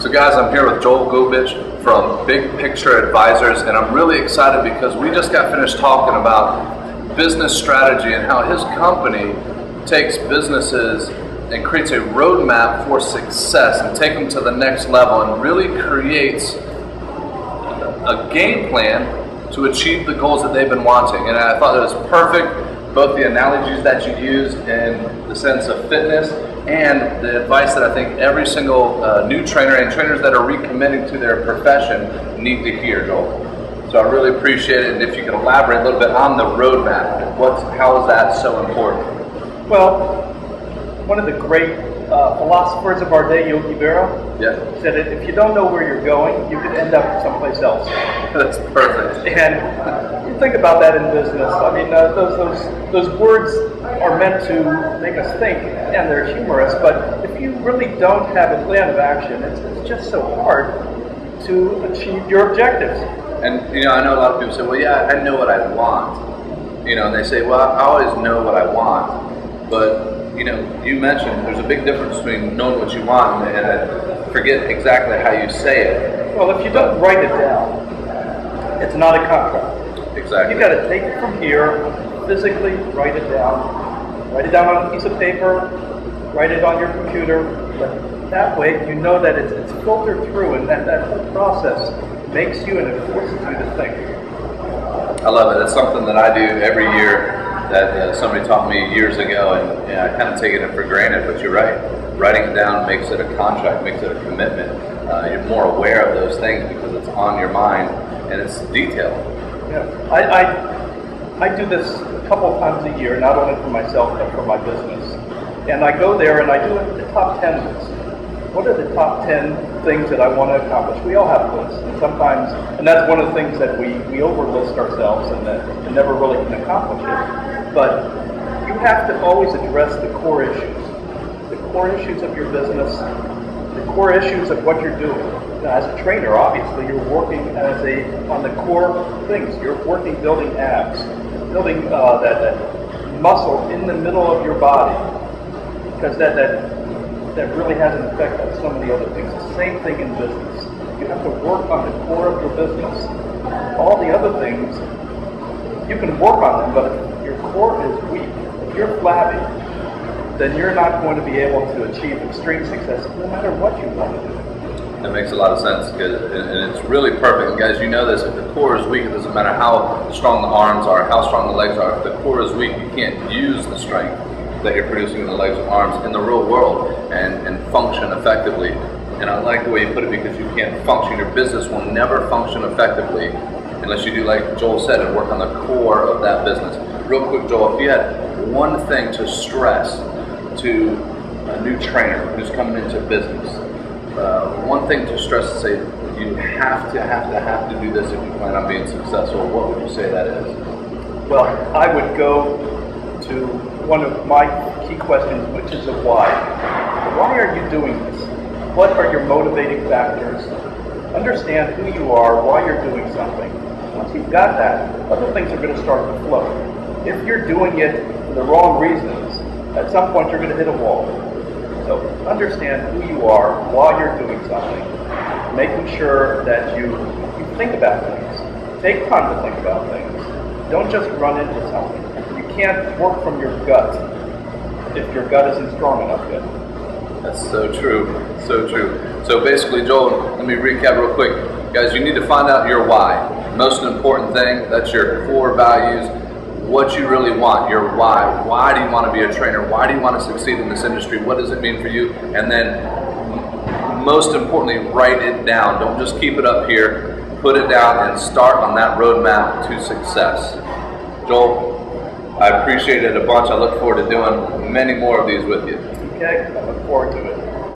So guys, I'm here with Joel Gubich from Big Picture Advisors, and I'm really excited because we just got finished talking about business strategy and how his company takes businesses and creates a roadmap for success and take them to the next level and really creates a game plan to achieve the goals that they've been wanting. And I thought it was perfect, both the analogies that you used in the sense of fitness and the advice that I think every single new trainer and trainers that are recommitting to their profession need to hear, Joel. So I really appreciate it, and if you could elaborate a little bit on the roadmap, how is that so important? Well, one of the great philosophers of our day, Yogi Berra, said that if you don't know where you're going, you could end up someplace else. That's perfect. And you think about that in business. I mean, those words are meant to make us think, and they're humorous, but if you really don't have a plan of action, it's just so hard to achieve your objectives. And I know a lot of people say, well, yeah, I know what I want. And they say, well, I always know what I want. But you mentioned there's a big difference between knowing what you want and I forget exactly how you say it. Well, if you don't write it down, it's not a contract. Exactly. You've got to take it from here, physically write it down. Write it down on a piece of paper, write it on your computer. But that way you know that it's filtered through, and that whole process makes you and it forces you to think. I love it. It's something that I do every year that somebody taught me years ago, and I kind of take it for granted, but you're right. Writing it down makes it a contract, makes it a commitment. You're more aware of those things because it's on your mind and it's detailed. Yeah, I do this a couple of times a year, not only for myself but for my business. And I go there and I do the top 10 lists. What are the top 10 things that I want to accomplish? We all have lists, and sometimes, and that's one of the things that we overlist ourselves and never really can accomplish it. But you have to always address the core issues of your business, the core issues of what you're doing. Now, as a trainer, obviously, you're working on the core things. You're working building abs, building that muscle in the middle of your body, because that really has an effect on some of the other things. The same thing in business. You have to work on the core of your business. All the other things, you can work on them, but if your core is weak, if you're flabby, then you're not going to be able to achieve extreme success no matter what you want to do. That makes a lot of sense, and it's really perfect. And guys, you know this, if the core is weak, it doesn't matter how strong the arms are, how strong the legs are. If the core is weak, you can't use the strength that you're producing in the legs and arms in the real world and function effectively. And I like the way you put it, because you can't function. Your business will never function effectively unless you do, like Joel said, and work on the core of that business. Real quick, Joel, if you had one thing to stress to a new trainer who's coming into business, one thing to stress to say, you have to do this if you plan on being successful, what would you say that is? Well, I would go to one of my key questions, which is the why. Why are you doing this? What are your motivating factors? Understand who you are, why you're doing something. Once you've got that, other things are going to start to flow. If you're doing it for the wrong reasons, at some point you're going to hit a wall. So understand who you are, why you're doing something, making sure that you think about things. Take time to think about things. Don't just run into something. You can't work from your gut if your gut isn't strong enough yet. That's so true, so true. So basically, Joel, let me recap real quick. Guys, you need to find out your why. Most important thing, that's your core values, what you really want, your why. Why do you want to be a trainer? Why do you want to succeed in this industry? What does it mean for you? And then, most importantly, write it down. Don't just keep it up here. Put it down and start on that roadmap to success. Joel, I appreciate it a bunch. I look forward to doing many more of these with you. Okay, I look forward to it.